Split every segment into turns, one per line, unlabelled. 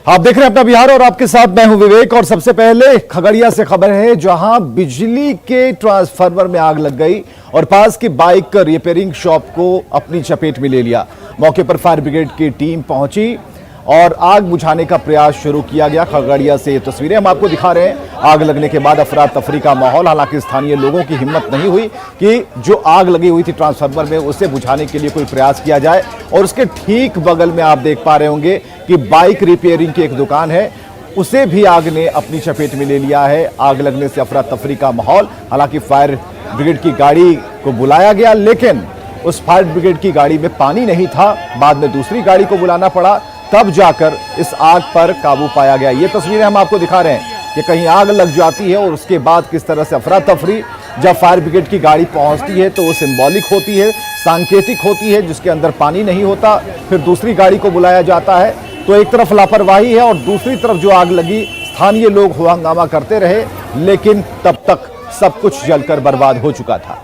आप देख रहे हैं अपना बिहार और आपके साथ मैं हूं विवेक। और सबसे पहले खगड़िया से खबर है, जहां बिजली के ट्रांसफार्मर में आग लग गई और पास की बाइक रिपेयरिंग शॉप को अपनी चपेट में ले लिया। मौके पर फायर ब्रिगेड की टीम पहुंची और आग बुझाने का प्रयास शुरू किया गया। खगड़िया से ये तस्वीरें हम आपको दिखा रहे हैं। आग लगने के बाद अफरा तफरी का माहौल। हालांकि स्थानीय लोगों की हिम्मत नहीं हुई कि जो आग लगी हुई थी ट्रांसफार्मर में उसे बुझाने के लिए कोई प्रयास किया जाए। और उसके ठीक बगल में आप देख पा रहे होंगे कि बाइक रिपेयरिंग की एक दुकान है, उसे भी आग ने अपनी चपेट में ले लिया है। आग लगने से अफरा तफरी का माहौल। हालांकि फायर ब्रिगेड की गाड़ी को बुलाया गया, लेकिन उस फायर ब्रिगेड की गाड़ी में पानी नहीं था। बाद में दूसरी गाड़ी को बुलाना पड़ा, तब जाकर इस आग पर काबू पाया गया। ये तस्वीरें हम आपको दिखा रहे हैं कि कहीं आग लग जाती है और उसके बाद किस तरह से अफरा तफरी। जब फायर ब्रिगेड की गाड़ी पहुंचती है तो वो सिंबॉलिक होती है, सांकेतिक होती है, जिसके अंदर पानी नहीं होता। फिर दूसरी गाड़ी को बुलाया जाता है। तो एक तरफ लापरवाही है और दूसरी तरफ जो आग लगी, स्थानीय लोग हुआ हंगामा करते रहे, लेकिन तब तक सब कुछ जलकर बर्बाद हो चुका था।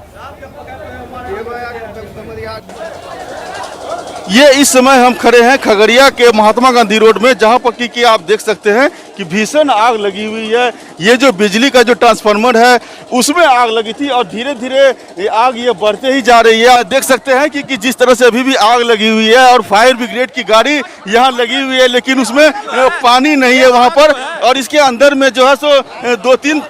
ये इस समय हम खड़े हैं खगड़िया के महात्मा गांधी रोड में, जहां पर कि आप देख सकते हैं कि भीषण आग लगी हुई है। ये जो बिजली का जो ट्रांसफार्मर है उसमें आग लगी थी और धीरे धीरे आग ये बढ़ते ही जा रही है। देख सकते हैं कि जिस तरह से अभी भी आग लगी हुई है और फायर ब्रिगेड की गाड़ी यहाँ लगी हुई है, लेकिन उसमें पानी नहीं है वहाँ पर। और इसके अंदर में जो है सो 2-3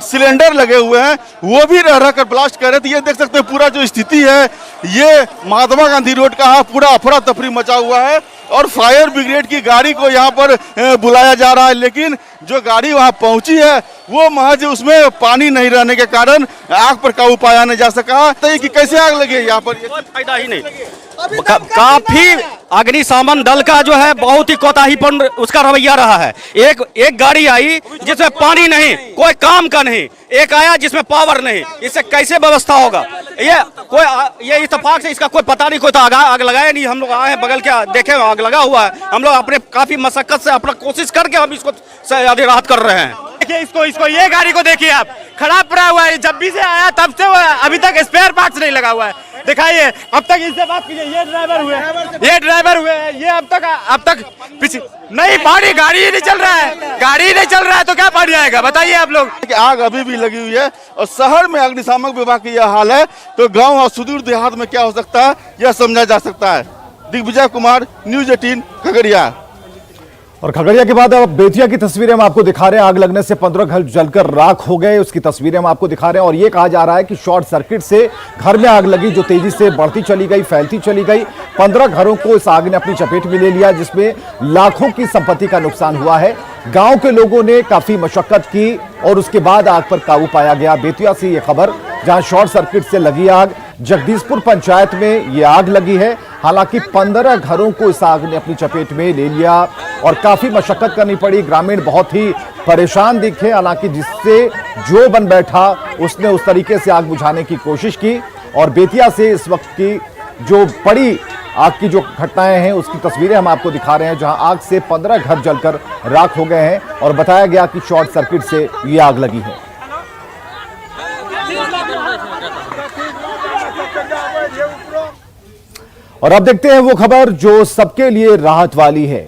सिलेंडर लगे हुए हैं, वो भी रह कर ब्लास्ट कर रहे थे। ये देख सकते हैं पूरा जो स्थिति है, ये महात्मा गांधी रोड का पूरा अफरा तफरी मचा हुआ है। और फायर ब्रिगेड की गाड़ी को यहाँ पर बुलाया जा रहा है, लेकिन जो गाड़ी वहाँ पहुंची है वो महज उसमें पानी नहीं रहने के कारण आग पर काबू पाया नहीं जा सका। तो कि कैसे आग लगी यहाँ पर,
कोई फायदा ही नहीं। काफी अग्निशमन दल का जो है बहुत ही कोताहीपूर्ण उसका रवैया रहा है। एक गाड़ी आई जिसमें पानी नहीं, कोई काम का नहीं। एक आया जिसमें पावर नहीं। इससे कैसे व्यवस्था होगा? ये इत्तेफाक से इसका कोई पता नहीं, कोई तो आग लगाया नहीं। हम लोग आए हैं बगल के, देखे आग लगा हुआ है। हम लोग अपने काफी मशक्कत से अपना कोशिश करके हम इसको राहत कर रहे हैं।
देखिए इसको ये गाड़ी को देखिए आप, खराब पड़ा हुआ है। जब भी से आया तब से अभी तक स्पेयर पार्ट्स नहीं लगा हुआ है। दिखाइए, अब तक इससे बात कीजिए। ये ड्राइवर हुए हैं, ये अब तक पीछे नहीं, पानी गाड़ी ही नहीं चल रहा है। गाड़ी ही नहीं चल रहा है तो क्या पानी आएगा बताइए आप लोग।
आग अभी भी लगी हुई है और शहर में अग्निशामक विभाग की यह हाल है, तो गांव और सुदूर देहात में क्या हो सकता है यह समझा जा सकता है। दिग्विजय कुमार, न्यूज़ 18 खगड़िया।
और खगड़िया के बाद अब बेतिया की तस्वीरें हम आपको दिखा रहे हैं। आग लगने से 15 घर जलकर राख हो गए, उसकी तस्वीरें हम आपको दिखा रहे हैं। और ये कहा जा रहा है कि शॉर्ट सर्किट से घर में आग लगी, जो तेजी से बढ़ती चली गई, फैलती चली गई। 15 घरों को इस आग ने अपनी चपेट में ले लिया, जिसमें लाखों की संपत्ति का नुकसान हुआ है। गांव के लोगों ने काफी मशक्कत की और उसके बाद आग पर काबू पाया गया। बेतिया से ये खबर, जहां शॉर्ट सर्किट से लगी आग। जगदीशपुर पंचायत में ये आग लगी है। हालांकि 15 घरों को इस आग ने अपनी चपेट में ले लिया और काफी मशक्कत करनी पड़ी। ग्रामीण बहुत ही परेशान दिखे, हालांकि जिससे जो बन बैठा उसने उस तरीके से आग बुझाने की कोशिश की। और बेतिया से इस वक्त की जो बड़ी आग की जो घटनाएं हैं उसकी तस्वीरें हम आपको दिखा रहे हैं, जहां आग से 15 घर जलकर राख हो गए हैं और बताया गया कि शॉर्ट सर्किट से ये आग लगी है। और अब देखते हैं वो खबर जो सबके लिए राहत वाली है।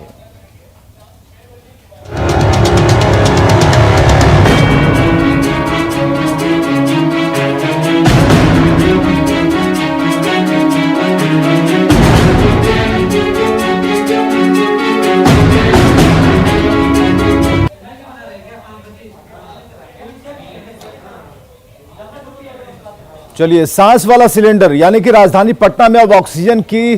चलिए, सांस वाला सिलेंडर, यानी कि राजधानी पटना में अब ऑक्सीजन की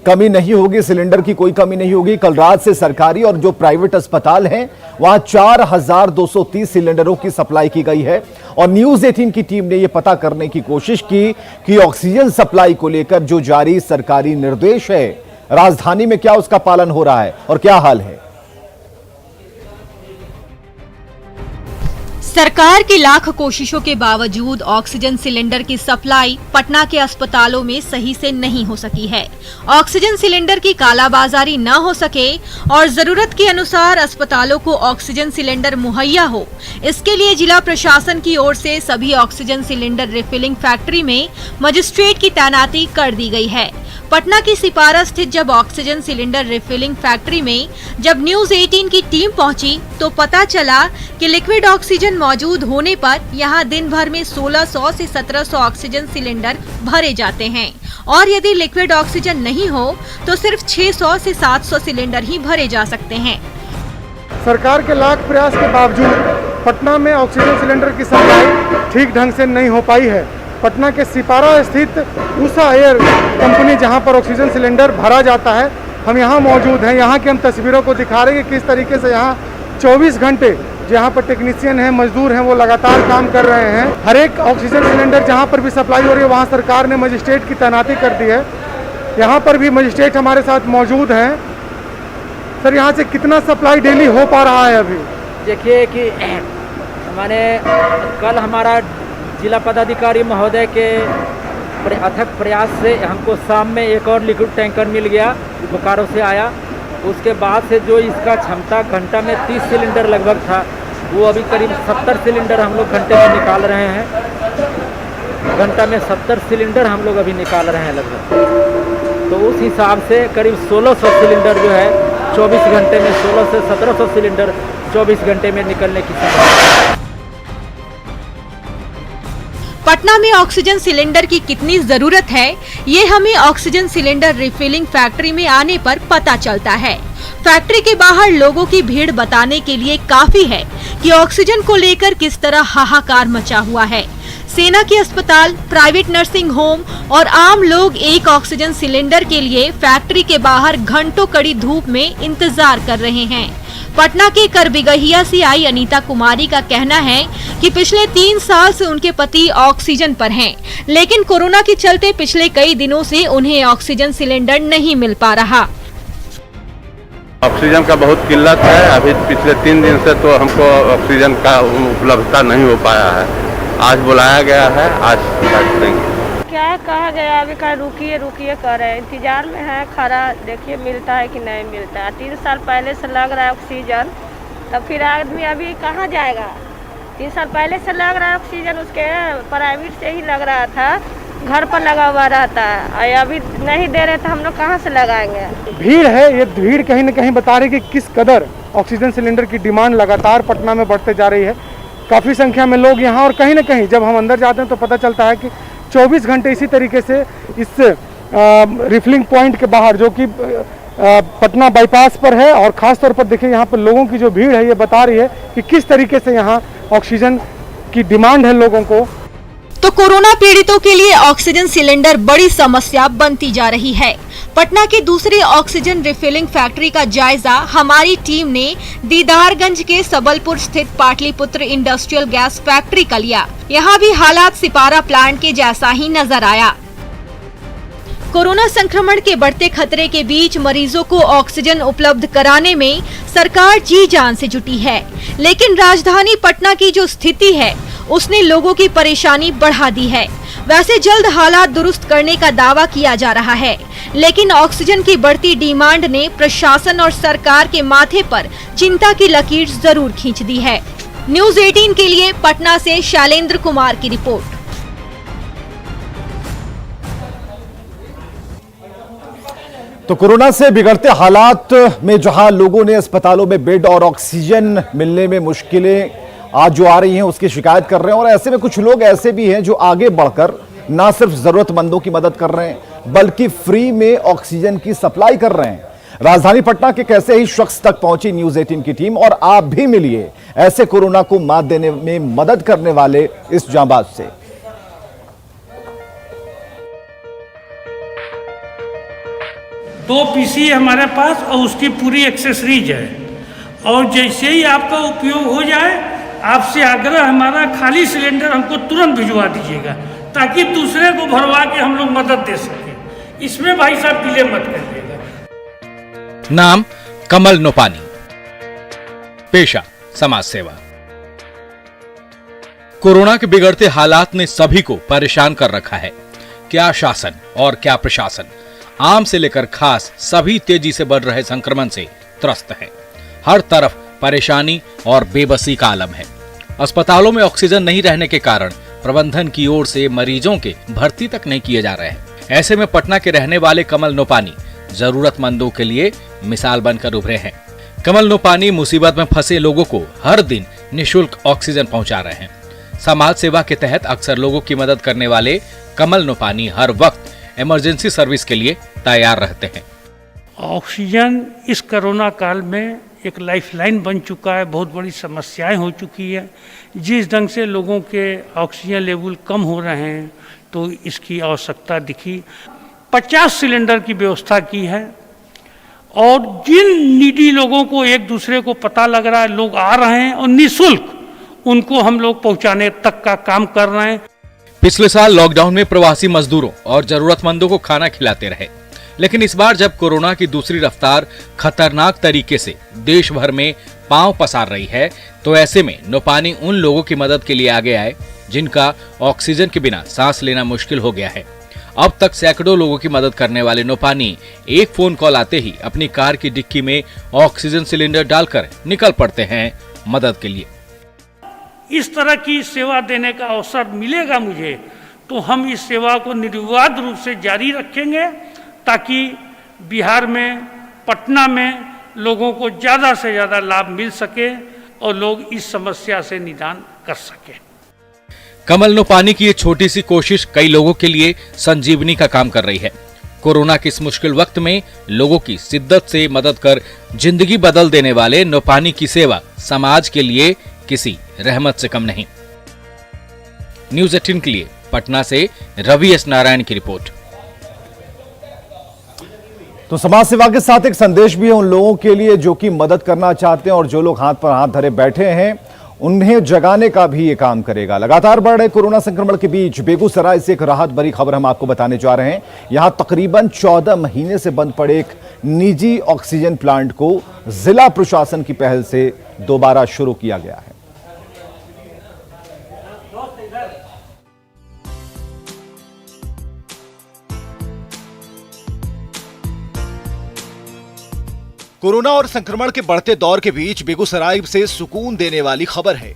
कमी नहीं होगी, सिलेंडर की कोई कमी नहीं होगी। कल रात से सरकारी और जो प्राइवेट अस्पताल हैं वहां 4230 सिलेंडरों की सप्लाई की गई है। और न्यूज़ 18 की टीम ने यह पता करने की कोशिश की कि ऑक्सीजन सप्लाई को लेकर जो जारी सरकारी निर्देश है राजधानी में क्या उसका पालन हो रहा है और क्या हाल है।
सरकार की लाख कोशिशों के बावजूद ऑक्सीजन सिलेंडर की सप्लाई पटना के अस्पतालों में सही से नहीं हो सकी है। ऑक्सीजन सिलेंडर की कालाबाजारी न हो सके और जरूरत के अनुसार अस्पतालों को ऑक्सीजन सिलेंडर मुहैया हो, इसके लिए जिला प्रशासन की ओर से सभी ऑक्सीजन सिलेंडर रिफिलिंग फैक्ट्री में मजिस्ट्रेट की तैनाती कर दी गई है। पटना की सिपारा स्थित जब ऑक्सीजन सिलेंडर रिफिलिंग फैक्ट्री में जब न्यूज 18 की टीम पहुंची तो पता चला कि लिक्विड ऑक्सीजन मौजूद होने पर यहां दिन भर में 1600 से 1700 ऑक्सीजन सिलेंडर भरे जाते हैं और यदि लिक्विड ऑक्सीजन नहीं हो तो सिर्फ 600 से 700 सिलेंडर ही भरे जा सकते हैं।
सरकार के लाख प्रयास के बावजूद पटना में ऑक्सीजन सिलेंडर की सप्लाई ठीक ढंग से नहीं हो पाई है। पटना के सिपारा स्थित उषा एयर कंपनी जहां पर ऑक्सीजन सिलेंडर भरा जाता है, हम यहां मौजूद हैं। यहां की हम तस्वीरों को दिखा रहे हैं कि किस तरीके से यहां 24 घंटे जहां पर टेक्नीशियन हैं, मजदूर हैं, वो लगातार काम कर रहे हैं। हर एक ऑक्सीजन सिलेंडर जहां पर भी सप्लाई हो रही है वहां सरकार ने मजिस्ट्रेट की तैनाती कर दी है। यहाँ पर भी मजिस्ट्रेट हमारे साथ मौजूद हैं। सर, यहाँ से कितना सप्लाई डेली हो पा रहा है अभी?
देखिए कि मैंने कल हमारा जिला पदाधिकारी महोदय के अथक प्रयास से हमको शाम में एक और लिक्विड टैंकर मिल गया, बोकारो से आया। उसके बाद से जो इसका क्षमता घंटा में 30 सिलेंडर लगभग था, वो अभी करीब 70 सिलेंडर हम लोग घंटे में निकाल रहे हैं। घंटा में 70 सिलेंडर हम लोग अभी निकाल रहे हैं लगभग। तो उस हिसाब से करीब 1600 सिलेंडर जो है 24 घंटे में 1600 से 1700 सिलेंडर 24 घंटे में निकलने की संभावना।
पटना में ऑक्सीजन सिलेंडर की कितनी जरूरत है, ये हमें ऑक्सीजन सिलेंडर रिफिलिंग फैक्ट्री में आने पर पता चलता है। फैक्ट्री के बाहर लोगों की भीड़ बताने के लिए काफी है कि ऑक्सीजन को लेकर किस तरह हाहाकार मचा हुआ है। सेना के अस्पताल, प्राइवेट नर्सिंग होम और आम लोग एक ऑक्सीजन सिलेंडर के लिए फैक्ट्री के बाहर घंटों कड़ी धूप में इंतजार कर रहे हैं। पटना के करबिगहिया से आई अनीता कुमारी का कहना है कि पिछले 3 साल से उनके पति ऑक्सीजन पर हैं, लेकिन कोरोना के चलते पिछले कई दिनों से उन्हें ऑक्सीजन सिलेंडर नहीं मिल पा रहा।
ऑक्सीजन का बहुत किल्लत है। अभी पिछले 3 दिन से तो हमको ऑक्सीजन का उपलब्धता नहीं हो पाया है। आज बुलाया गया है, आज देंगे।
क्या कहा गया, अभी कहा रुकिए रुकिए कर रहे हैं, इंतजार में है खड़ा, देखिए मिलता है कि नहीं मिलता है। 3 साल पहले से लग रहा है ऑक्सीजन, तो फिर आदमी अभी कहाँ जाएगा? 3 साल पहले से लग रहा है ऑक्सीजन, उसके प्राइवेट से ही लग रहा था, घर पर लगा हुआ रहता है। अभी नहीं दे रहे तो हम लोग कहाँ से लगाएंगे?
भीड़ है, ये भीड़ कहीं न कहीं बता रही है कि किस कदर ऑक्सीजन सिलेंडर की डिमांड लगातार पटना में बढ़ते जा रही है। काफ़ी संख्या में लोग यहाँ, और कहीं न कहीं जब हम अंदर जाते हैं तो पता चलता है कि 24 घंटे इसी तरीके से इस रिफिलिंग पॉइंट के बाहर, जो कि पटना बाईपास पर है, और ख़ास तौर पर देखिए यहाँ पर लोगों की जो भीड़ है ये बता रही है कि किस तरीके से यहाँ ऑक्सीजन की डिमांड है लोगों को।
तो कोरोना पीड़ितों के लिए ऑक्सीजन सिलेंडर बड़ी समस्या बनती जा रही है। पटना के दूसरे ऑक्सीजन रिफिलिंग फैक्ट्री का जायजा हमारी टीम ने दीदारगंज के सबलपुर स्थित पाटलिपुत्र इंडस्ट्रियल गैस फैक्ट्री का लिया। यहाँ भी हालात सिपारा प्लांट के जैसा ही नजर आया। कोरोना संक्रमण के बढ़ते खतरे के बीच मरीजों को ऑक्सीजन उपलब्ध कराने में सरकार जी जान से जुटी है, लेकिन राजधानी पटना की जो स्थिति है उसने लोगों की परेशानी बढ़ा दी है। वैसे जल्द हालात दुरुस्त करने का दावा किया जा रहा है, लेकिन ऑक्सीजन की बढ़ती डिमांड ने प्रशासन और सरकार के माथे पर चिंता की लकीर जरूर खींच दी है। न्यूज 18 के लिए पटना से शैलेंद्र कुमार की रिपोर्ट।
तो कोरोना से बिगड़ते हालात में जहां लोगों ने अस्पतालों में बेड और ऑक्सीजन मिलने में मुश्किलें आज जो आ रही हैं उसकी शिकायत कर रहे हैं, और ऐसे में कुछ लोग ऐसे भी हैं जो आगे बढ़कर ना सिर्फ जरूरतमंदों की मदद कर रहे हैं बल्कि फ्री में ऑक्सीजन की सप्लाई कर रहे हैं। राजधानी पटना के कैसे ही शख्स तक पहुंची न्यूज 18 की टीम, और आप भी मिलिए ऐसे कोरोना को मात देने में मदद करने वाले इस जांबाज से।
दो पीसी हमारे पास और उसकी पूरी एक्सेसरीज है, और जैसे ही आपका उपयोग हो जाए आपसे आग्रह हमारा, खाली सिलेंडर हमको तुरंत भिजवा दीजिएगा ताकि दूसरे को भरवा के हम लोग मदद दे सकें। इसमें भाई साहब डिले मत करिएगा।
नाम कमल नोपानी, पेशा समाज सेवा। कोरोना के बिगड़ते हालात ने सभी को परेशान कर रखा है। क्या शासन और क्या प्रशासन, आम से लेकर खास सभी तेजी से बढ़ रहे संक्रमण से त्रस्त है। हर तरफ परेशानी और बेबसी का आलम है। अस्पतालों में ऑक्सीजन नहीं रहने के कारण प्रबंधन की ओर से मरीजों के भर्ती तक नहीं किए जा रहे हैं। ऐसे में पटना के रहने वाले कमल नोपानी जरूरतमंदों के लिए मिसाल बनकर उभरे हैं। कमल नोपानी मुसीबत में फंसे लोगों को हर दिन निःशुल्क ऑक्सीजन पहुंचा रहे हैं। समाज सेवा के तहत अक्सर लोगों की मदद करने वाले कमल नोपानी हर वक्त इमरजेंसी सर्विस के लिए तैयार रहते हैं।
ऑक्सीजन इस कोरोना काल में एक लाइफलाइन बन चुका है, बहुत बड़ी समस्याएं हो चुकी है। जिस ढंग से लोगों के ऑक्सीजन लेवल कम हो रहे हैं तो इसकी आवश्यकता दिखी। 50 सिलेंडर की व्यवस्था की है और जिन नीडी लोगों को एक दूसरे को पता लग रहा है, लोग आ रहे हैं और निःशुल्क उनको हम लोग पहुंचाने तक का काम कर रहे हैं।
पिछले साल लॉकडाउन में प्रवासी मजदूरों और जरूरतमंदों को खाना खिलाते रहे, लेकिन इस बार जब कोरोना की दूसरी रफ्तार खतरनाक तरीके से देश भर में पांव पसार रही है, तो ऐसे में नोपानी उन लोगों की मदद के लिए आगे आए जिनका ऑक्सीजन के बिना सांस लेना मुश्किल हो गया है। अब तक सैकड़ों लोगों की मदद करने वाले नोपानी एक फोन कॉल आते ही अपनी कार की डिक्की में ऑक्सीजन सिलेंडर डालकर निकल पड़ते हैं मदद के लिए।
इस तरह की सेवा देने का अवसर मिलेगा मुझे तो हम इस सेवा को निर्विवाद रूप से जारी रखेंगे, ताकि बिहार में, पटना में लोगों को ज़्यादा से ज़्यादा लाभ मिल सके और लोग इस समस्या से निदान कर सके।
कमल नोपानी की ये छोटी सी कोशिश कई लोगों के लिए संजीवनी का काम कर रही है। कोरोना के इस मुश्किल वक्त में लोगों की शिद्दत से मदद कर जिंदगी बदल देने वाले नोपानी की सेवा समाज के लिए किसी रहमत से कम नहीं। न्यूज़ 18 के लिए पटना से रवि एस नारायण की रिपोर्ट।
तो समाज सेवा के साथ एक संदेश भी है उन लोगों के लिए जो कि मदद करना चाहते हैं और जो लोग हाथ पर हाथ धरे बैठे हैं, उन्हें जगाने का भी ये काम करेगा। लगातार बढ़ रहे कोरोना संक्रमण के बीच बेगूसराय से एक राहत भरी खबर हम आपको बताने जा रहे हैं। यहां तकरीबन 14 महीने से बंद पड़े एक निजी ऑक्सीजन प्लांट को जिला प्रशासन की पहल से दोबारा शुरू किया गया है। कोरोना और संक्रमण के बढ़ते दौर के बीच बेगूसराय से सुकून देने वाली खबर है,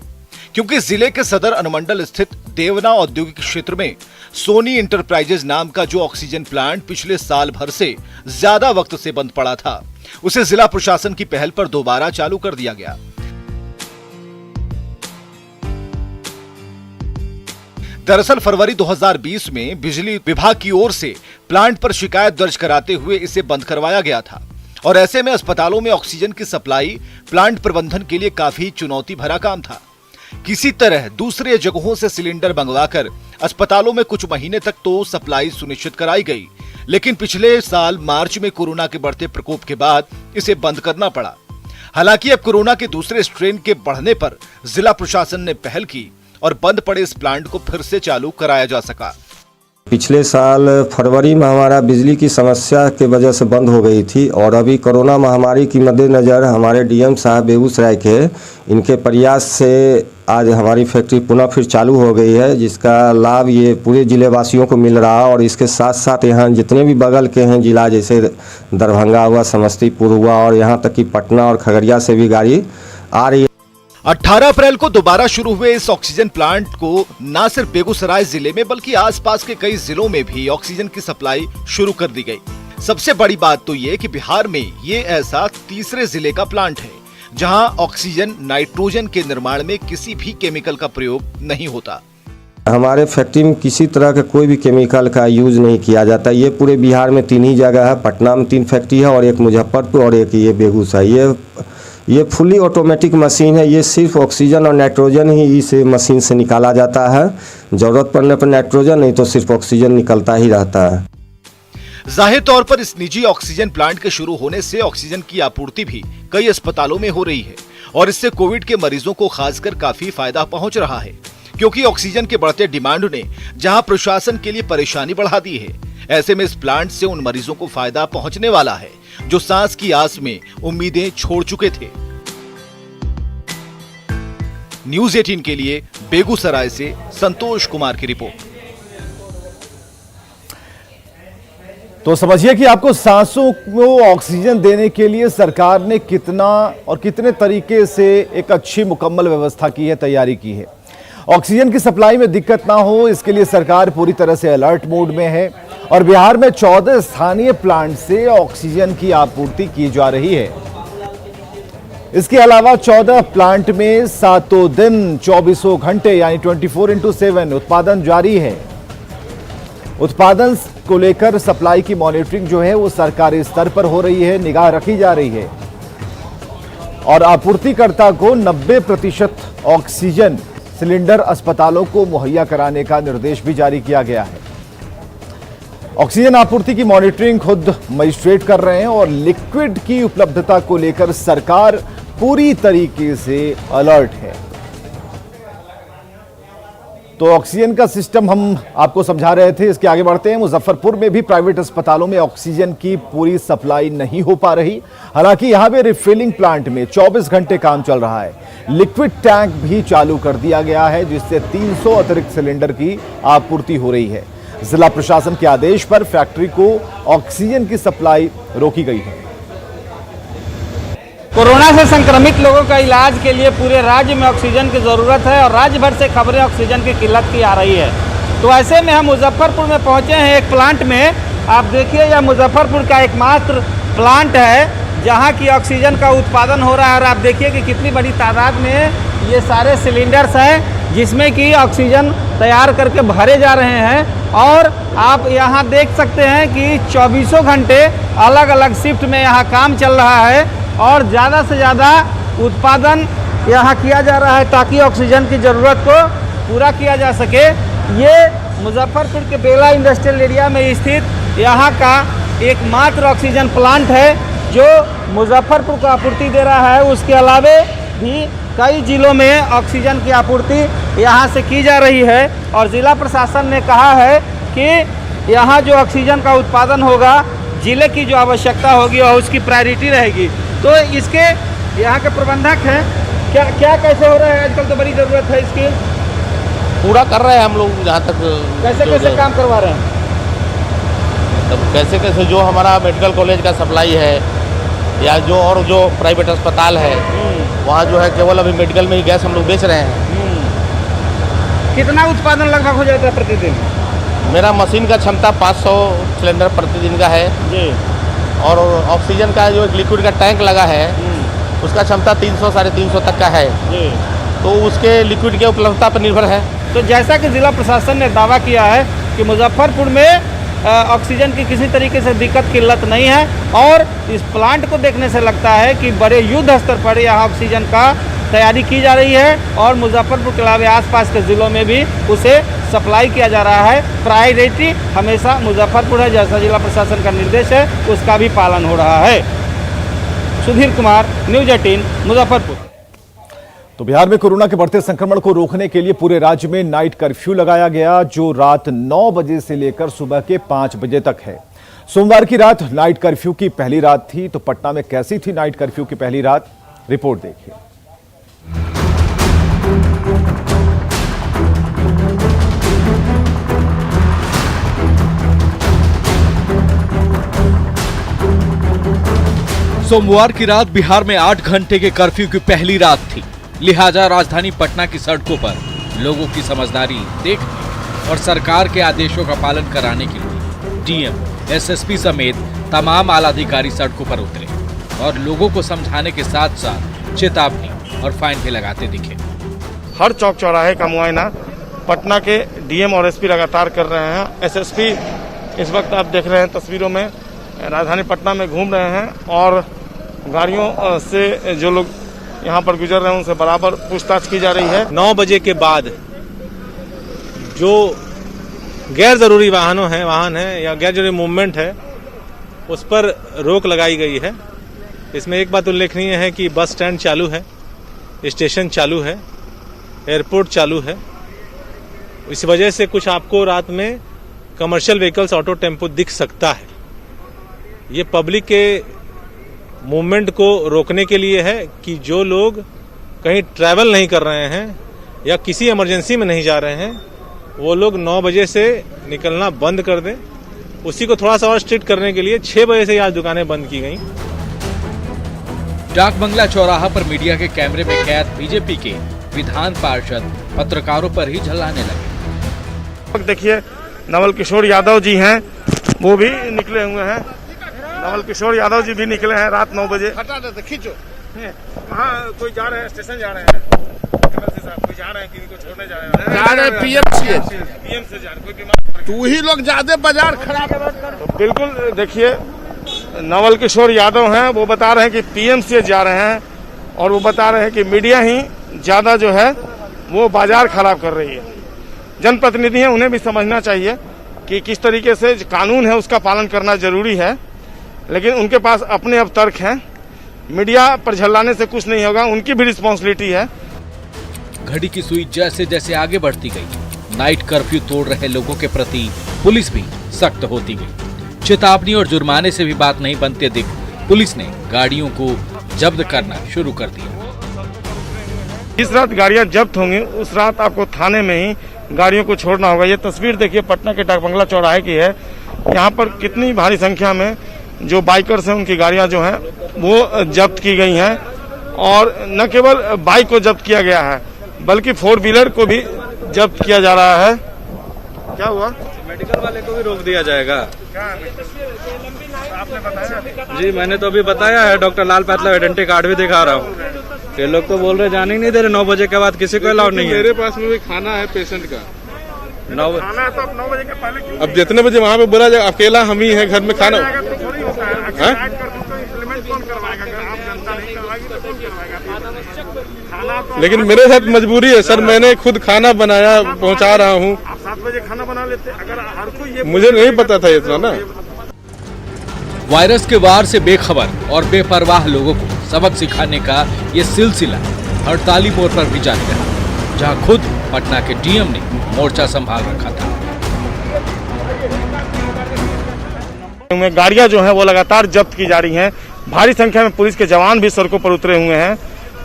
क्योंकि जिले के सदर अनुमंडल स्थित देवना औद्योगिक क्षेत्र में सोनी इंटरप्राइजेज नाम का जो ऑक्सीजन प्लांट पिछले साल भर से ज्यादा वक्त से बंद पड़ा था, उसे जिला प्रशासन की पहल पर दोबारा चालू कर दिया गया। दरअसल फरवरी 2020 में बिजली विभाग की ओर से प्लांट पर शिकायत दर्ज कराते हुए इसे बंद करवाया गया था और ऐसे में अस्पतालों में ऑक्सीजन की सप्लाई प्लांट प्रबंधन के लिए काफी चुनौती भरा काम था। किसी तरह दूसरे जगहों से सिलेंडर मंगवाकर अस्पतालों में कुछ महीने तक तो सप्लाई सुनिश्चित कराई गई, लेकिन पिछले साल मार्च में कोरोना के बढ़ते प्रकोप के बाद इसे बंद करना पड़ा। हालांकि अब कोरोना के दूसरे स्ट्रेन के बढ़ने पर जिला प्रशासन ने पहल की और बंद पड़े इस प्लांट को फिर से चालू कराया जा सका।
पिछले साल फरवरी में हमारा बिजली की समस्या के वजह से बंद हो गई थी और अभी कोरोना महामारी की मद्देनज़र हमारे डीएम साहब बेगूसराय के इनके प्रयास से आज हमारी फैक्ट्री पुनः फिर चालू हो गई है, जिसका लाभ ये पूरे जिले वासियों को मिल रहा है। और इसके साथ साथ यहाँ जितने भी बगल के हैं जिला, जैसे दरभंगा हुआ, समस्तीपुर हुआ और यहाँ तक कि पटना और खगड़िया से भी गाड़ी आ रही है।
18 अप्रैल को दोबारा शुरू हुए इस ऑक्सीजन प्लांट को न सिर्फ बेगूसराय जिले में बल्कि आसपास के कई जिलों में भी ऑक्सीजन की सप्लाई शुरू कर दी गई। सबसे बड़ी बात तो ये कि बिहार में ये ऐसा तीसरे जिले का प्लांट है जहां ऑक्सीजन नाइट्रोजन के निर्माण में किसी भी केमिकल का प्रयोग नहीं होता।
हमारे फैक्ट्री में किसी तरह का कोई भी केमिकल का यूज नहीं किया जाता। ये पूरे बिहार में 3 ही जगह है, पटना में 3 फैक्ट्री है और एक मुजफ्फरपुर और एक ये बेगूसराय। ये फुली ऑटोमेटिक मशीन है। ये सिर्फ ऑक्सीजन और नाइट्रोजन ही इस मशीन से निकाला जाता है। जरूरत पड़ने पर नाइट्रोजन, नहीं तो सिर्फ ऑक्सीजन निकलता ही रहता है।
जाहिर तौर पर इस निजी ऑक्सीजन प्लांट के शुरू होने से ऑक्सीजन की आपूर्ति भी कई अस्पतालों में हो रही है और इससे कोविड के मरीजों को खासकर काफी फायदा पहुंच रहा है, क्योंकि ऑक्सीजन के बढ़ते डिमांड ने जहां प्रशासन के लिए परेशानी बढ़ा दी है, ऐसे में इस प्लांट से उन मरीजों को फायदा पहुंचने वाला है जो सांस की आस में उम्मीदें छोड़ चुके थे। न्यूज़ 18 के लिए बेगूसराय से संतोष कुमार की रिपोर्ट। तो समझिए कि आपको सांसों को ऑक्सीजन देने के लिए सरकार ने कितना और कितने तरीके से एक अच्छी मुकम्मल व्यवस्था की है, तैयारी की है। ऑक्सीजन की सप्लाई में दिक्कत ना हो इसके लिए सरकार पूरी तरह से अलर्ट मोड में है। और बिहार में 14 स्थानीय प्लांट से ऑक्सीजन की आपूर्ति की जा रही है। इसके अलावा 14 प्लांट में सातों दिन 24 घंटे यानी 24/7 उत्पादन जारी है। उत्पादन को लेकर सप्लाई की मॉनिटरिंग जो है वो सरकारी स्तर पर हो रही है, निगाह रखी जा रही है और आपूर्तिकर्ता को 90% ऑक्सीजन सिलेंडर अस्पतालों को मुहैया कराने का निर्देश भी जारी किया गया है। ऑक्सीजन आपूर्ति की मॉनिटरिंग खुद मजिस्ट्रेट कर रहे हैं और लिक्विड की उपलब्धता को लेकर सरकार पूरी तरीके से अलर्ट है। तो ऑक्सीजन का सिस्टम हम आपको समझा रहे थे। इसके आगे बढ़ते हैं। मुजफ्फरपुर में भी प्राइवेट अस्पतालों में ऑक्सीजन की पूरी सप्लाई नहीं हो पा रही। हालांकि यहां पे रिफिलिंग प्लांट में 24 घंटे काम चल रहा है। लिक्विड टैंक भी चालू कर दिया गया है जिससे 300 अतिरिक्त सिलेंडर की आपूर्ति हो रही है। जिला प्रशासन के आदेश पर फैक्ट्री को ऑक्सीजन की सप्लाई रोकी गई है।
कोरोना से संक्रमित लोगों का इलाज के लिए पूरे राज्य में ऑक्सीजन की ज़रूरत है और राज्य भर से खबरें ऑक्सीजन की किल्लत की आ रही है। तो ऐसे में हम मुजफ्फरपुर में पहुंचे हैं एक प्लांट में। आप देखिए यह मुजफ्फरपुर का एकमात्र प्लांट है जहां की ऑक्सीजन का उत्पादन हो रहा है और आप देखिए कि कितनी बड़ी तादाद में ये सारे सिलेंडर्स हैं जिसमें कि ऑक्सीजन तैयार करके भरे जा रहे हैं। और आप यहाँ देख सकते हैं कि 24 घंटे अलग अलग शिफ्ट में यहाँ काम चल रहा है और ज़्यादा से ज़्यादा उत्पादन यहाँ किया जा रहा है ताकि ऑक्सीजन की ज़रूरत को पूरा किया जा सके। ये मुजफ्फरपुर के बेला इंडस्ट्रियल एरिया में स्थित यहाँ का एकमात्र ऑक्सीजन प्लांट है जो मुजफ्फरपुर को आपूर्ति दे रहा है। उसके अलावे भी कई जिलों में ऑक्सीजन की आपूर्ति यहाँ से की जा रही है और ज़िला प्रशासन ने कहा है कि यहाँ जो ऑक्सीजन का उत्पादन होगा ज़िले की जो आवश्यकता होगी और उसकी प्रायोरिटी रहेगी। तो इसके यहाँ के प्रबंधक हैं, क्या कैसे हो रहा है आजकल? तो बड़ी ज़रूरत है इसकी।
पूरा कर रहे हैं हम लोग जहाँ तक।
कैसे काम करवा रहे हैं?
तब कैसे जो हमारा मेडिकल कॉलेज का सप्लाई है या जो प्राइवेट अस्पताल है वहाँ जो है केवल अभी मेडिकल में ही गैस हम लोग बेच रहे हैं।
कितना उत्पादन लगभग हो जाता है प्रतिदिन?
मेरा मशीन का क्षमता 500 सिलेंडर प्रतिदिन का है जी। और ऑक्सीजन का जो एक लिक्विड का टैंक लगा है उसका क्षमता 300 साढ़े 300 तक का है जी। तो उसके लिक्विड के उपलब्धता पर निर्भर है।
तो जैसा कि जिला प्रशासन ने दावा किया है कि मुजफ्फरपुर में ऑक्सीजन की किसी तरीके से दिक्कत किल्लत नहीं है और इस प्लांट को देखने से लगता है कि बड़े युद्ध स्तर पर यहाँ ऑक्सीजन का तैयारी की जा रही है और मुजफ्फरपुर के अलावा आसपास के ज़िलों में भी उसे सप्लाई किया जा रहा है। प्रायोरिटी हमेशा मुजफ्फरपुर है, जैसा जिला प्रशासन का निर्देश है उसका भी पालन हो रहा है। सुधीर कुमार, न्यूज़ 18 मुजफ्फरपुर।
तो बिहार में कोरोना के बढ़ते संक्रमण को रोकने के लिए पूरे राज्य में नाइट कर्फ्यू लगाया गया जो रात 9 बजे से लेकर सुबह के 5 बजे तक है। सोमवार की रात नाइट कर्फ्यू की पहली रात थी। तो पटना में कैसी थी नाइट कर्फ्यू की पहली रात, रिपोर्ट देखिए।
सोमवार की रात बिहार में 8 घंटे के कर्फ्यू की पहली रात थी। लिहाजा राजधानी पटना की सड़कों पर लोगों की समझदारी देखने और सरकार के आदेशों का पालन कराने के लिए डीएम, एसएसपी समेत तमाम आला अधिकारी सड़कों पर उतरे और लोगों को समझाने के साथ साथ चेतावनी और फाइन भी लगाते दिखे।
हर चौक चौराहे का मुआयना पटना के डीएम और एसपी लगातार कर रहे हैं। एसएसपी इस वक्त आप देख रहे हैं तस्वीरों में राजधानी पटना में घूम रहे हैं और गाड़ियों से जो लोग यहाँ पर गुजर रहे हैं उनसे बराबर पूछताछ की जा रही है।
9 बजे के बाद जो गैर जरूरी वाहन है या गैर जरूरी मूवमेंट है उस पर रोक लगाई गई है। इसमें एक बात उल्लेखनीय है कि बस स्टैंड चालू है, स्टेशन चालू है, एयरपोर्ट चालू है। इस वजह से कुछ आपको रात में कमर्शियल व्हीकल्स, ऑटो, टेम्पो दिख सकता है। ये पब्लिक के मूवमेंट को रोकने के लिए है कि जो लोग कहीं ट्रैवल नहीं कर रहे हैं या किसी इमरजेंसी में नहीं जा रहे हैं वो लोग 9 बजे से निकलना बंद कर दें। उसी को थोड़ा सा और स्ट्रिक्ट करने के लिए 6 बजे से आज दुकानें बंद की गई।
डाक बंगला चौराहा पर मीडिया के कैमरे में कैद बीजेपी के विधान पार्षद पत्रकारों पर ही झल्लाने लगे।
देखिए नवल किशोर यादव जी हैं वो भी निकले हुए हैं। नवल किशोर यादव जी भी निकले हैं रात 9 बजे।
खींचो,
वहाँ कोई जा रहे हैं, स्टेशन जा रहे हैं, कोई जा रहे हैं, किसी को छोड़ने जा रहे हैं,
जा रहे पीएम
से जा रहे, कोई बीमार।
तू ही लोग ज्यादा बाजार खराब।
तो बिल्कुल देखिए, नवल किशोर यादव हैं, वो बता रहे हैं कि पीएमसीएच जा रहे हैं और वो बता रहे हैं कि मीडिया ही ज्यादा जो है वो बाजार खराब कर रही है। जनप्रतिनिधि हैं, उन्हें भी समझना चाहिए कि किस तरीके से कानून है उसका पालन करना जरूरी है, लेकिन उनके पास अपने अब तर्क हैं। मीडिया पर झल्लाने से कुछ नहीं होगा, उनकी भी रिस्पॉन्सिबिलिटी है।
घड़ी की सुई जैसे जैसे आगे बढ़ती गई, नाइट कर्फ्यू तोड़ रहे लोगों के प्रति पुलिस भी सख्त होती गई। चेतावनी और जुर्माने से भी बात नहीं बनते दिख पुलिस ने गाड़ियों को जब्त करना शुरू कर दिया।
जिस रात गाड़ियां जब्त होंगी उस रात आपको थाने में ही गाड़ियों को छोड़ना होगा। ये तस्वीर देखिए पटना के डाक बंगला चौराहे की है। यहाँ पर कितनी भारी संख्या में जो बाइकर्स हैं उनकी गाड़ियां जो हैं वो जब्त की गई हैं, और न केवल बाइक को जब्त किया गया है बल्कि 4 व्हीलर को भी जब्त किया जा रहा है। क्या हुआ?
मेडिकल वाले को भी रोक दिया जाएगा।
आपने बताया?
जी मैंने तो अभी बताया है, डॉक्टर लाल पैथला आइडेंटिटी कार्ड भी दिखा रहा हूँ। ये लोग तो बोल रहे जाने ही नहीं दे रहे, 9 बजे के बाद किसी को अलाउड नहीं है।
मेरे पास में भी खाना है पेशेंट का।
9 बजे के पहले क्यों?
अब जितने बजे वहाँ पे बोला जाए, अकेला हम ही है घर में खाना। लेकिन मेरे साथ मजबूरी है सर, मैंने खुद खाना बनाया पहुँचा रहा हूँ।
7 बजे खाना बना लेते, अगर हर कोई ये
मुझे नहीं पता था इतना ना।
वायरस के वार से बेखबर और बेपरवाह लोगों को सबक सिखाने का ये सिलसिला हड़ताली मोड़ पर भी जारी रहा, जहां खुद पटना के डीएम ने मोर्चा संभाल रखा था।
गाड़ियां जो हैं वो लगातार जब्त की जा रही हैं। भारी संख्या में पुलिस के जवान भी सड़कों पर उतरे हुए हैं,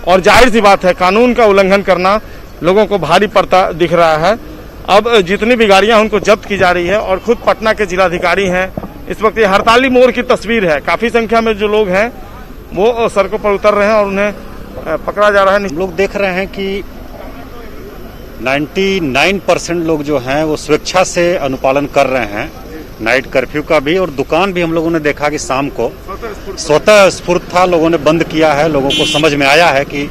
और जाहिर सी बात है कानून का उल्लंघन करना लोगों को भारी पड़ता दिख रहा है। अब जितनी भी गाड़ियां उनको जब्त की जा रही है, और खुद पटना के जिलाधिकारी हैं। इस वक्त ये हड़ताली मोड़ की तस्वीर है, काफी संख्या में जो लोग हैं वो सड़कों पर उतर रहे हैं और उन्हें पकड़ा जा रहा है।
हम लोग देख रहे हैं कि 99% लोग जो हैं वो स्वेच्छा से अनुपालन कर रहे हैं नाइट कर्फ्यू का भी, और दुकान भी हम लोगों ने देखा कि शाम को स्वतः स्फूर्त था, लोगों ने बंद किया है। लोगों को समझ में आया है कि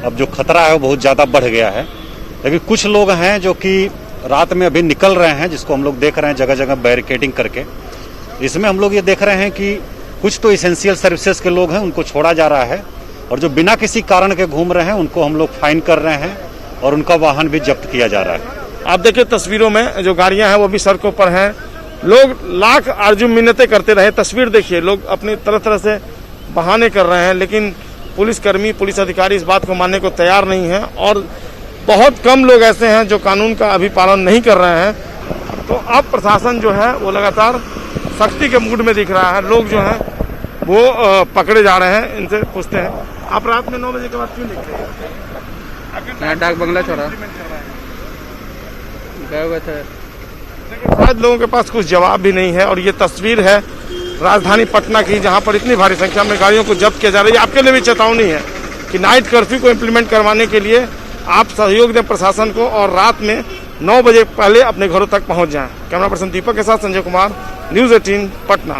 अब जो खतरा है वो बहुत ज़्यादा बढ़ गया है। लेकिन कुछ लोग हैं जो कि रात में अभी निकल रहे हैं, जिसको हम लोग देख रहे हैं जगह जगह बैरिकेडिंग करके। इसमें हम लोग ये देख रहे हैं कि कुछ तो इसेंशियल सर्विसेज के लोग हैं, उनको छोड़ा जा रहा है, और जो बिना किसी कारण के घूम रहे हैं उनको हम लोग फाइन कर रहे हैं, और उनका वाहन भी जब्त किया जा रहा है।
आप देखिए तस्वीरों में जो गाड़ियां हैं वो भी सड़कों पर हैं। लोग लाख आरजू मिन्नतें करते रहे। तस्वीर देखिए, लोग अपनी तरह तरह से बहाने कर रहे हैं, लेकिन पुलिसकर्मी, पुलिस अधिकारी इस बात को मानने को तैयार नहीं है, और बहुत कम लोग ऐसे हैं जो कानून का अभी पालन नहीं कर रहे हैं। तो अब प्रशासन जो है वो लगातार सख्ती के मूड में दिख रहा है। लोग जो हैं वो पकड़े जा रहे हैं। इनसे पूछते हैं, आप रात में 9 बजे के बाद क्यों निकले?
डाक बंगला चौराहा गए हुए थे।
शायद लोगों के पास कुछ जवाब भी नहीं है। और ये तस्वीर है राजधानी पटना की, जहां पर इतनी भारी संख्या में गाड़ियों को जब्त किया जा रहा है। आपके लिए भी चेतावनी है कि नाइट कर्फ्यू को इम्प्लीमेंट करवाने के लिए आप सहयोग दें प्रशासन को, और रात में 9 बजे पहले अपने घरों तक पहुंच जाएं। कैमरा पर्सन दीपक के साथ संजय कुमार, न्यूज़ 18 पटना।